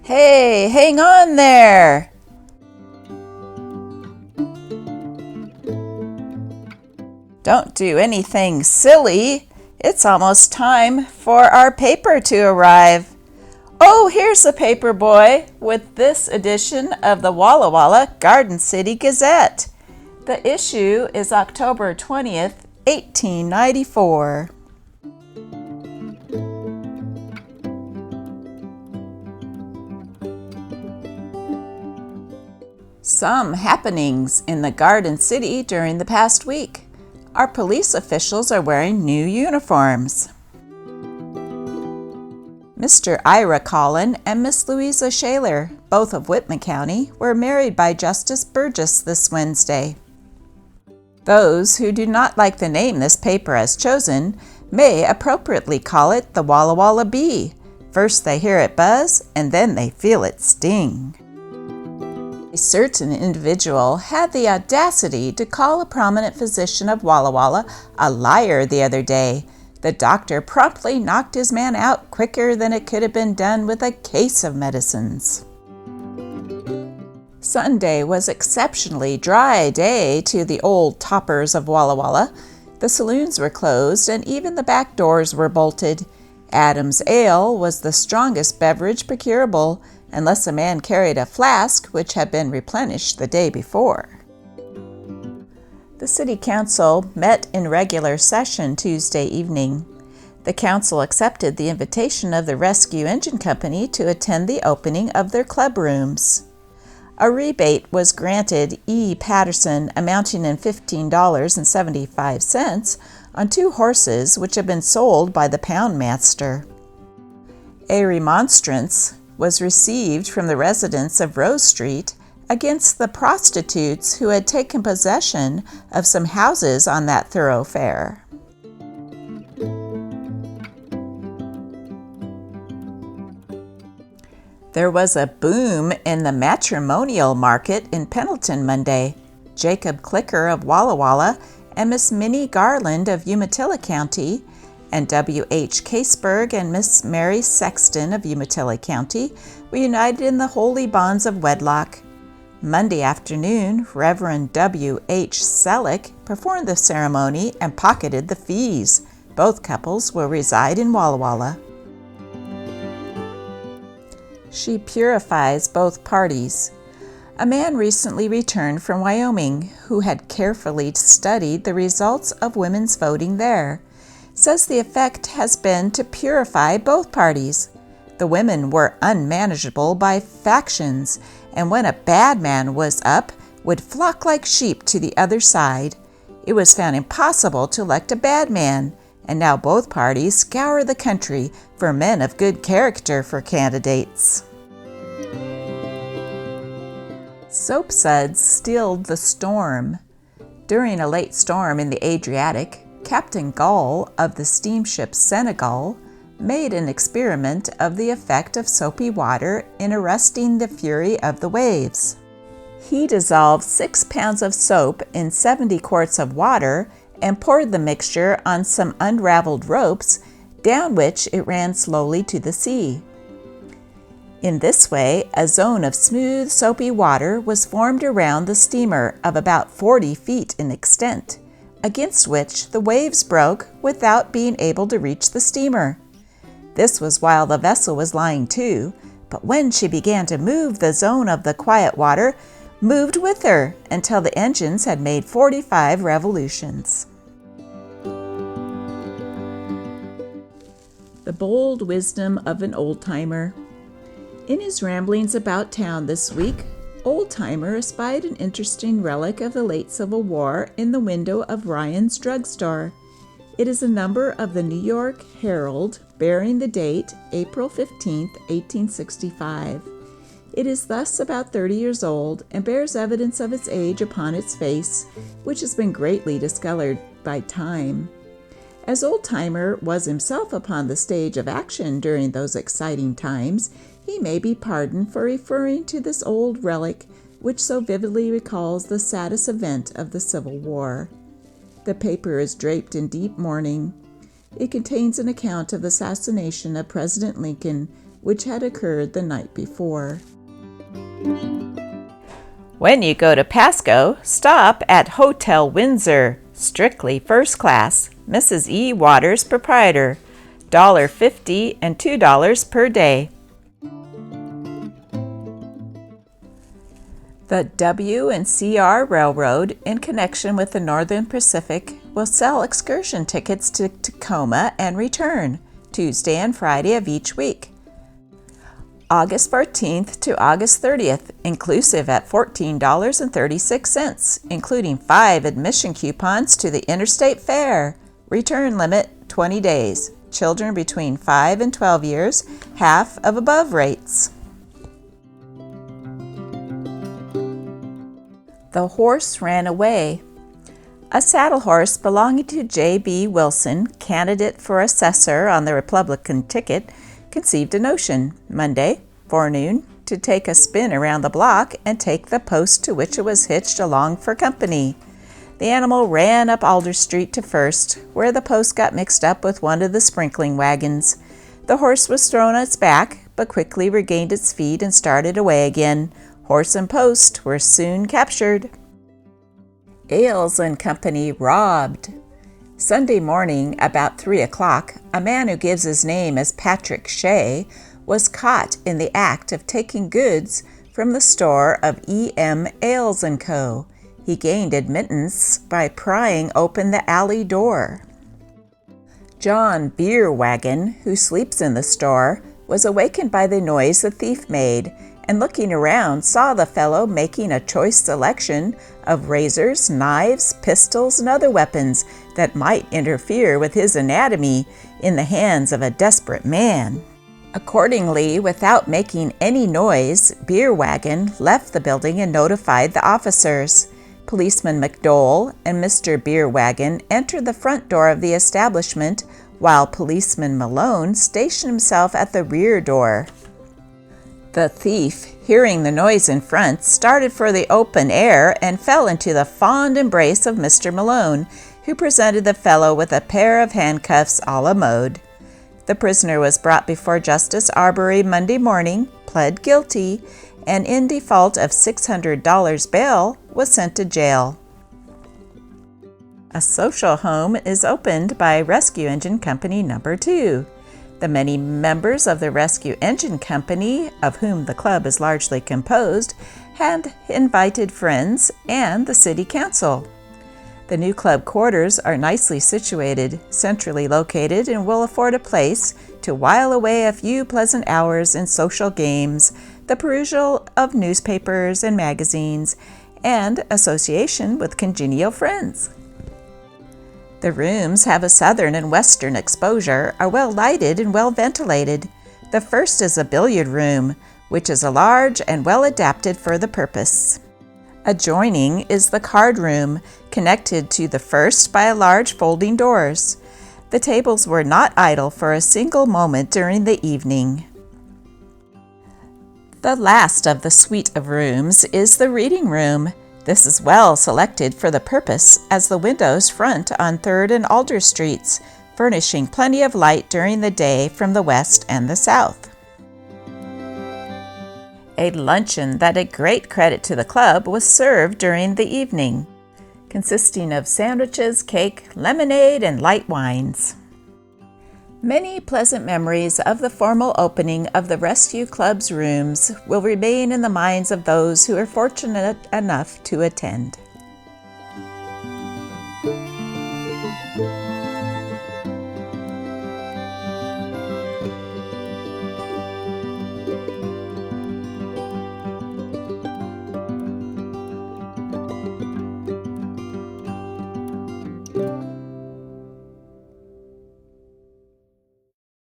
Hey, hang on there! Don't do anything silly. It's almost time for our paper to arrive. Oh, here's the paper boy with this edition of the Walla Garden City Gazette. The issue is October 20th, 1894. Some happenings in the Garden City during the past week. Our police officials are wearing new uniforms. Mr. Ira Collin and Miss Louisa Shaler, both of Whitman County, were married by Justice Burgess this Wednesday. Those who do not like the name this paper has chosen may appropriately call it the Walla Bee. First they hear it buzz, and then they feel it sting. A certain individual had the audacity to call a prominent physician of Walla a liar the other day. The doctor promptly knocked his man out quicker than it could have been done with a case of medicines. Sunday was exceptionally dry day to the old toppers of Walla. The saloons were closed and even the back doors were bolted. Adam's ale was the strongest beverage procurable, unless a man carried a flask which had been replenished the day before. The City Council met in regular session Tuesday evening. The council accepted the invitation of the Rescue Engine Company to attend the opening of their club rooms. A rebate was granted E. Patterson amounting in $15.75 on 2 horses which had been sold by the poundmaster. A remonstrance was received from the residents of Rose Street against the prostitutes who had taken possession of some houses on that thoroughfare. There was a boom in the matrimonial market in Pendleton Monday. Jacob Clicker of Walla and Miss Minnie Garland of Umatilla County and W.H. Caseburg and Miss Mary Sexton of Umatilla County were united in the holy bonds of wedlock. Monday afternoon, Reverend W.H. Selleck performed the ceremony and pocketed the fees. Both couples will reside in Walla. She purifies both parties. A man recently returned from Wyoming who had carefully studied the results of women's voting there. Says the effect has been to purify both parties. The women were unmanageable by factions, and when a bad man was up, would flock like sheep to the other side. It was found impossible to elect a bad man, and now both parties scour the country for men of good character for candidates. Soapsuds stilled the storm. During a late storm in the Adriatic, Captain Gall of the steamship Senegal made an experiment of the effect of soapy water in arresting the fury of the waves. He dissolved 6 pounds of soap in 70 quarts of water and poured the mixture on some unraveled ropes, down which it ran slowly to the sea. In this way, a zone of smooth, soapy water was formed around the steamer of about 40 feet in extent, against which the waves broke without being able to reach the steamer. This was while the vessel was lying to, but when she began to move, the zone of the quiet water moved with her until the engines had made 45 revolutions. The bold wisdom of an old-timer. In his ramblings about town this week, Old-Timer espied an interesting relic of the late Civil War in the window of Ryan's drugstore. It is a number of the New York Herald bearing the date April 15, 1865. It is thus about 30 years old and bears evidence of its age upon its face, which has been greatly discolored by time. As Old-Timer was himself upon the stage of action during those exciting times, he may be pardoned for referring to this old relic which so vividly recalls the saddest event of the Civil War. The paper is draped in deep mourning. It contains an account of the assassination of President Lincoln which had occurred the night before. When you go to Pasco, stop at Hotel Windsor, strictly first class. Mrs. E. Waters, proprietor, $1.50 and $2 per day. The W&CR Railroad, in connection with the Northern Pacific, will sell excursion tickets to Tacoma and return, Tuesday and Friday of each week. August 14th to August 30th, inclusive at $14.36, including 5 admission coupons to the Interstate Fair. Return limit 20 days. Children between 5 and 12 years, half of above rates. The horse ran away. A saddle horse belonging to J.B. Wilson, candidate for assessor on the Republican ticket, conceived a notion, Monday forenoon, to take a spin around the block and take the post to which it was hitched along for company. The animal ran up Alder Street to First, where the post got mixed up with one of the sprinkling wagons. The horse was thrown on its back, but quickly regained its feet and started away again. Horse and post were soon captured. Ailes and Company robbed. Sunday morning, about 3 o'clock, a man who gives his name as Patrick Shea was caught in the act of taking goods from the store of E.M. Ailes & Co. He gained admittance by prying open the alley door. John Beerwagon, who sleeps in the store, was awakened by the noise the thief made, and looking around saw the fellow making a choice selection of razors, knives, pistols, and other weapons that might interfere with his anatomy in the hands of a desperate man. Accordingly, without making any noise, Beerwagon left the building and notified the officers. Policeman McDowell and Mr. Beerwagon entered the front door of the establishment, while Policeman Malone stationed himself at the rear door. The thief, hearing the noise in front, started for the open air and fell into the fond embrace of Mr. Malone, who presented the fellow with a pair of handcuffs a la mode. The prisoner was brought before Justice Arbery Monday morning, pled guilty, and in default of $600 bail, was sent to jail. A social home is opened by Rescue Engine Company No. 2. The many members of the Rescue Engine Company, of whom the club is largely composed, had invited friends and the City Council. The new club quarters are nicely situated, centrally located, and will afford a place to while away a few pleasant hours in social games, the perusal of newspapers and magazines, and association with congenial friends. The rooms have a southern and western exposure, are well lighted and well ventilated. The first is a billiard room, which is large and well adapted for the purpose. Adjoining is the card room, connected to the first by a large folding doors. The tables were not idle for a single moment during the evening. The last of the suite of rooms is the reading room. This is well selected for the purpose, as the windows front on 3rd and Alder Streets, furnishing plenty of light during the day from the west and the south. A luncheon that did great credit to the club was served during the evening, consisting of sandwiches, cake, lemonade, and light wines. Many pleasant memories of the formal opening of the Rescue Club's rooms will remain in the minds of those who are fortunate enough to attend.